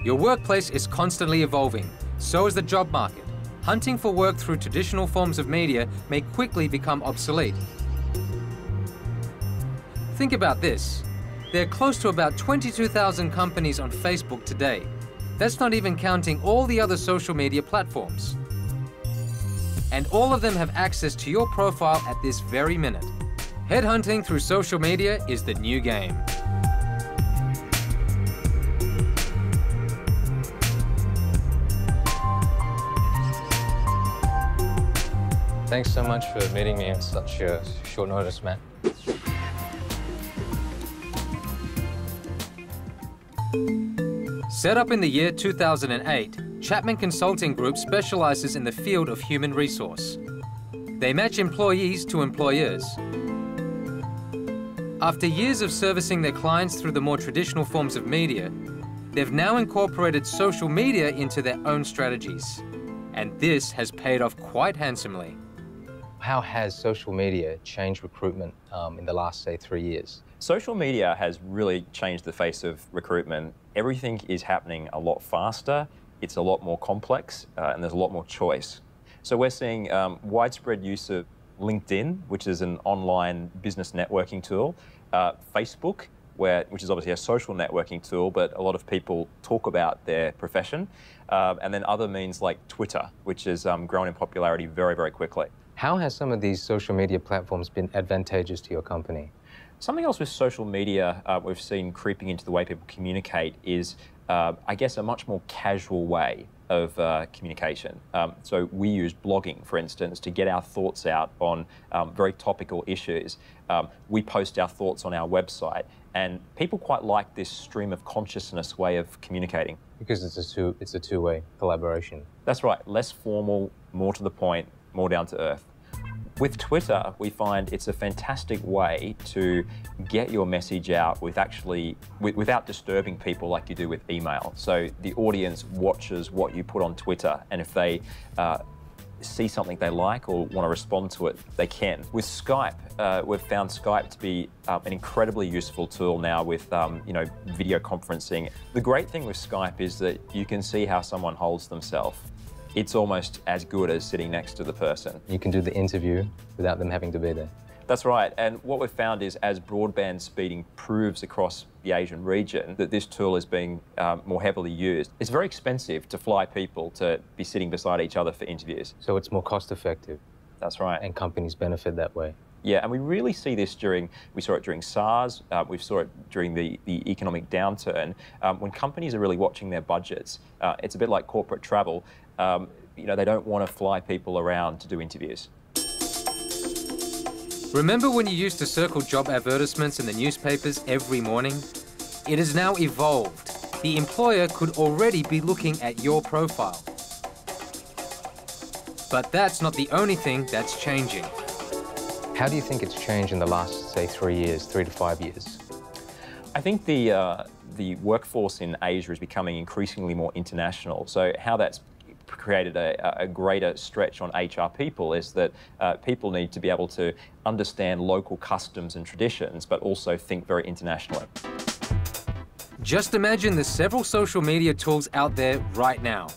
Your workplace is constantly evolving, so is the job market. Hunting for work through traditional forms of media may quickly become obsolete. Think about this. There are close to about 22,000 companies on Facebook today. That's not even counting all the other social media platforms. And all of them have access to your profile at this very minute. Headhunting through social media is the new game. Thanks so much for meeting me on such short notice, Matt. Set up in the year 2008, Chapman Consulting Group specializes in the field of human resource. They match employees to employers. After years of servicing their clients through the more traditional forms of media, they've now incorporated social media into their own strategies. And this has paid off quite handsomely. How has social media changed recruitment in the last, say, 3 years? Social media has really changed the face of recruitment. Everything is happening a lot faster, it's a lot more complex, and there's a lot more choice. So we're seeing widespread use of LinkedIn, which is an online business networking tool, Facebook, which is obviously a social networking tool, but a lot of people talk about their profession, and then other means like Twitter, which has grown in popularity very, very quickly. How has some of these social media platforms been advantageous to your company? Something else with social media we've seen creeping into the way people communicate is, I guess, a much more casual way of communication. So we use blogging, for instance, to get our thoughts out on very topical issues. We post our thoughts on our website, and people quite like this stream of consciousness way of communicating. Because it's a two-way collaboration. That's right, less formal, more to the point, more down to earth. With Twitter, we find it's a fantastic way to get your message out without disturbing people like you do with email. So the audience watches what you put on Twitter, and if they see something they like or want to respond to it, they can. With Skype, we've found Skype to be an incredibly useful tool now with video conferencing. The great thing with Skype is that you can see how someone holds themselves. It's almost as good as sitting next to the person. You can do the interview without them having to be there. That's right, and what we've found is as broadband speed improves across the Asian region, that this tool is being more heavily used. It's very expensive to fly people to be sitting beside each other for interviews. So it's more cost effective. That's right. And companies benefit that way. Yeah, and we really see this we saw it during SARS, we saw it during the economic downturn. When companies are really watching their budgets, it's a bit like corporate travel. They don't want to fly people around to do interviews. Remember when you used to circle job advertisements in the newspapers every morning? It has now evolved. The employer could already be looking at your profile. But that's not the only thing that's changing. How do you think it's changed in the last, say, 3 years, 3 to 5 years? I think the workforce in Asia is becoming increasingly more international. So how that's created a greater stretch on HR people is that people need to be able to understand local customs and traditions, but also think very internationally. Just imagine the several social media tools out there right now,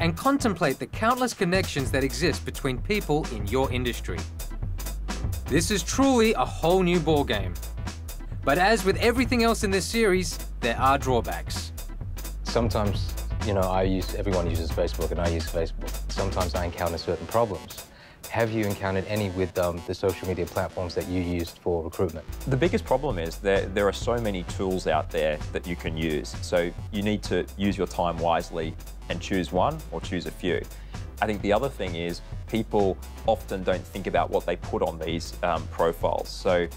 and contemplate the countless connections that exist between people in your industry. This is truly a whole new ballgame. But as with everything else in this series, there are drawbacks. Sometimes, everyone uses Facebook and I use Facebook. Sometimes I encounter certain problems. Have you encountered any with the social media platforms that you used for recruitment? The biggest problem is there are so many tools out there that you can use. So you need to use your time wisely and choose one or choose a few. I think the other thing is people often don't think about what they put on these profiles. So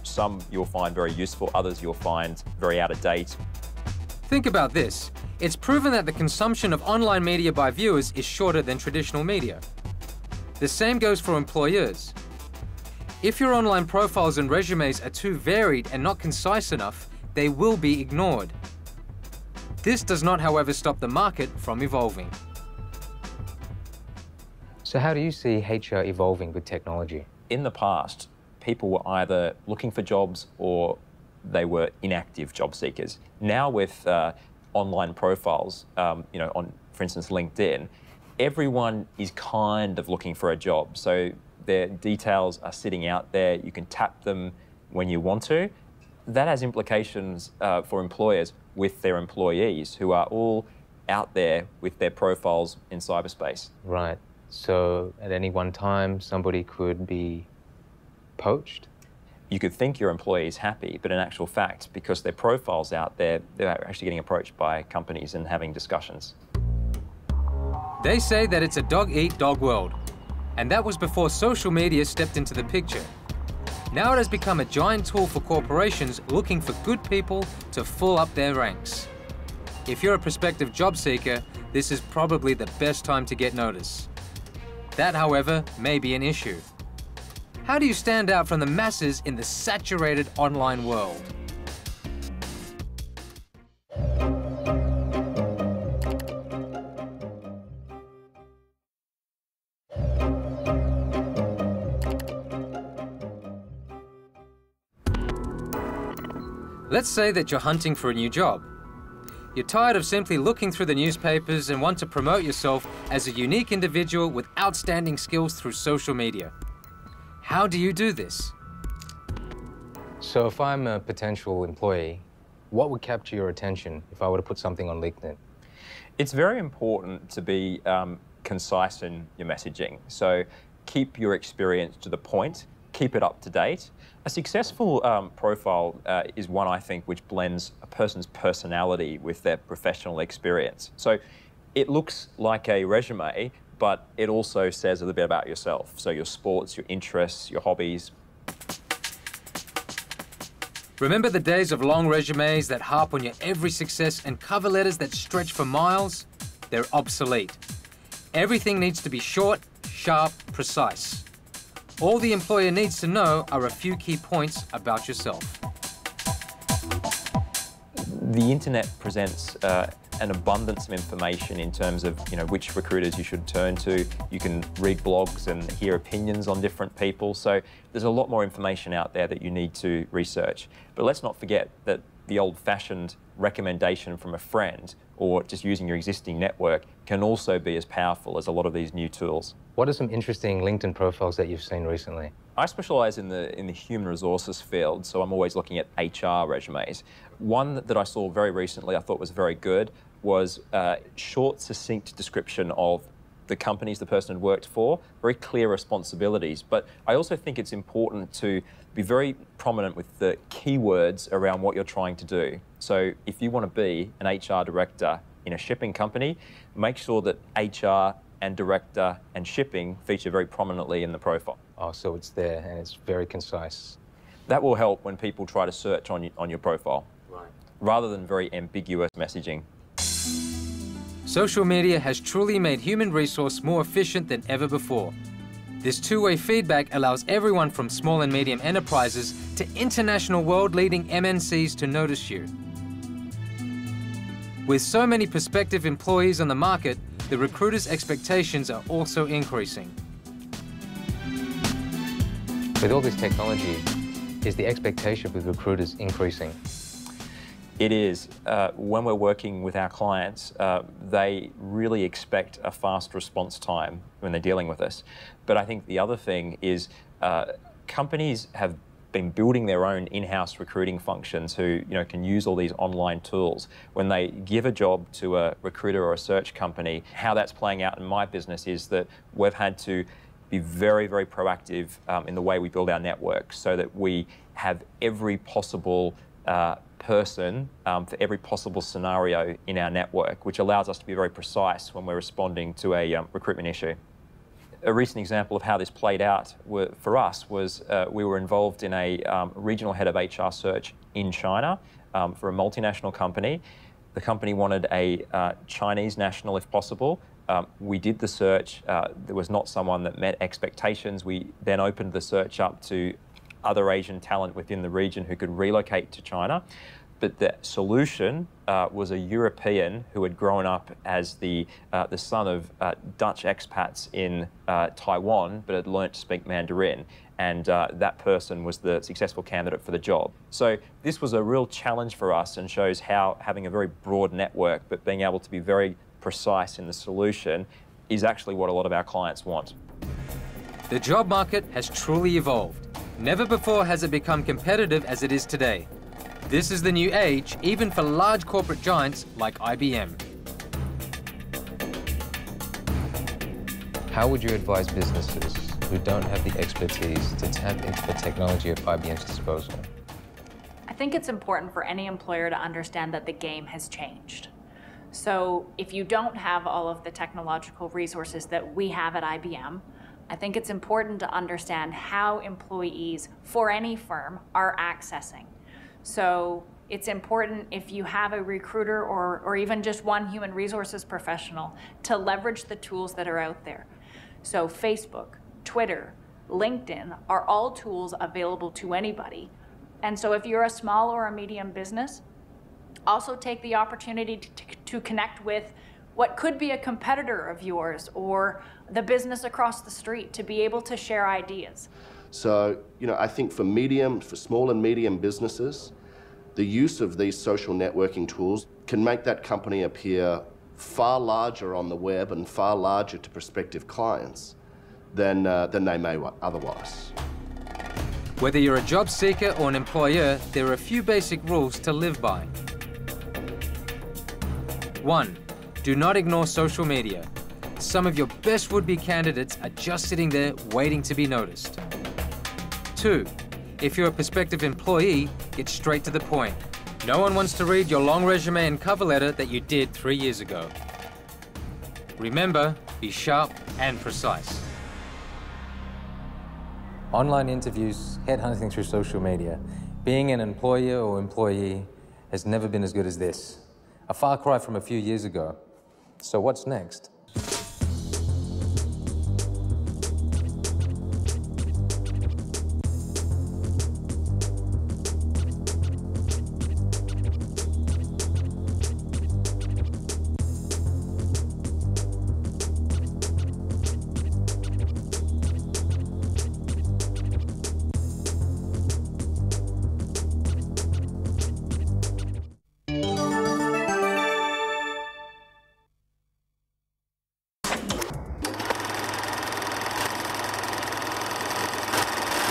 some you'll find very useful, others you'll find very out of date. Think about this. It's proven that the consumption of online media by viewers is shorter than traditional media. The same goes for employers. If your online profiles and resumes are too varied and not concise enough, they will be ignored. This does not, however, stop the market from evolving. So how do you see HR evolving with technology? In the past, people were either looking for jobs or they were inactive job seekers. Now with online profiles, on, for instance, LinkedIn, everyone is kind of looking for a job. So their details are sitting out there. You can tap them when you want to. That has implications for employers with their employees who are all out there with their profiles in cyberspace. Right. So at any one time, somebody could be poached? You could think your employee is happy, but in actual fact, because their profile's out there, they're actually getting approached by companies and having discussions. They say that it's a dog-eat-dog world, and that was before social media stepped into the picture. Now it has become a giant tool for corporations looking for good people to fill up their ranks. If you're a prospective job seeker, this is probably the best time to get notice. That, however, may be an issue. How do you stand out from the masses in the saturated online world? Let's say that you're hunting for a new job. You're tired of simply looking through the newspapers and want to promote yourself as a unique individual with outstanding skills through social media. How do you do this? So if I'm a potential employee, what would capture your attention if I were to put something on LinkedIn? It's very important to be concise in your messaging. So keep your experience to the point, keep it up to date. A successful profile is one, I think, which blends a person's personality with their professional experience. So it looks like a resume, but it also says a little bit about yourself. So your sports, your interests, your hobbies. Remember the days of long resumes that harp on your every success and cover letters that stretch for miles? They're obsolete. Everything needs to be short, sharp, precise. All the employer needs to know are a few key points about yourself. The internet presents an abundance of information in terms of which recruiters you should turn to. You can read blogs and hear opinions on different people. So there's a lot more information out there that you need to research. But let's not forget that the old-fashioned recommendation from a friend or just using your existing network can also be as powerful as a lot of these new tools. What are some interesting LinkedIn profiles that you've seen recently? I specialise in the human resources field, so I'm always looking at HR resumes. One that I saw very recently I thought was very good was a short, succinct description of the companies the person had worked for, very clear responsibilities. But I also think it's important to be very prominent with the keywords around what you're trying to do. So if you want to be an HR director in a shipping company, make sure that HR and director and shipping feature very prominently in the profile. Oh, so it's there and it's very concise. That will help when people try to search on your profile, right, rather than very ambiguous messaging. Social media has truly made human resource more efficient than ever before. This two-way feedback allows everyone from small and medium enterprises to international world-leading MNCs to notice you. With so many prospective employees on the market, the recruiters' expectations are also increasing. With all this technology, is the expectation with recruiters increasing? It is. When we're working with our clients, they really expect a fast response time when they're dealing with us. But I think the other thing is companies have been building their own in-house recruiting functions who can use all these online tools. When they give a job to a recruiter or a search company, how that's playing out in my business is that we've had to be very, very proactive in the way we build our network so that we have every possible person for every possible scenario in our network, which allows us to be very precise when we're responding to a recruitment issue. A recent example of how this played out for us was we were involved in a regional head of HR search in China for a multinational company. The company wanted a Chinese national if possible. We did the search. There was not someone that met expectations. We then opened the search up to other Asian talent within the region who could relocate to China. But the solution was a European who had grown up as the son of Dutch expats in Taiwan, but had learnt to speak Mandarin. And that person was the successful candidate for the job. So this was a real challenge for us and shows how having a very broad network, but being able to be very precise in the solution is actually what a lot of our clients want. The job market has truly evolved. Never before has it become competitive as it is today. This is the new age, even for large corporate giants like IBM. How would you advise businesses who don't have the expertise to tap into the technology at IBM's disposal? I think it's important for any employer to understand that the game has changed. So if you don't have all of the technological resources that we have at IBM, I think it's important to understand how employees for any firm are accessing. So it's important, if you have a recruiter or even just one human resources professional, to leverage the tools that are out there. So Facebook, Twitter, LinkedIn are all tools available to anybody. And so if you're a small or a medium business, also take the opportunity to connect with what could be a competitor of yours or the business across the street, to be able to share ideas. So, I think for small and medium businesses, the use of these social networking tools can make that company appear far larger on the web and far larger to prospective clients than they may otherwise. Whether you're a job seeker or an employer, there are a few basic rules to live by. 1. Do not ignore social media. Some of your best would-be candidates are just sitting there waiting to be noticed. 2. If you're a prospective employee, get straight to the point. No one wants to read your long resume and cover letter that you did 3 years ago. Remember, be sharp and precise. Online interviews, headhunting through social media. Being an employer or employee has never been as good as this. A far cry from a few years ago. So what's next?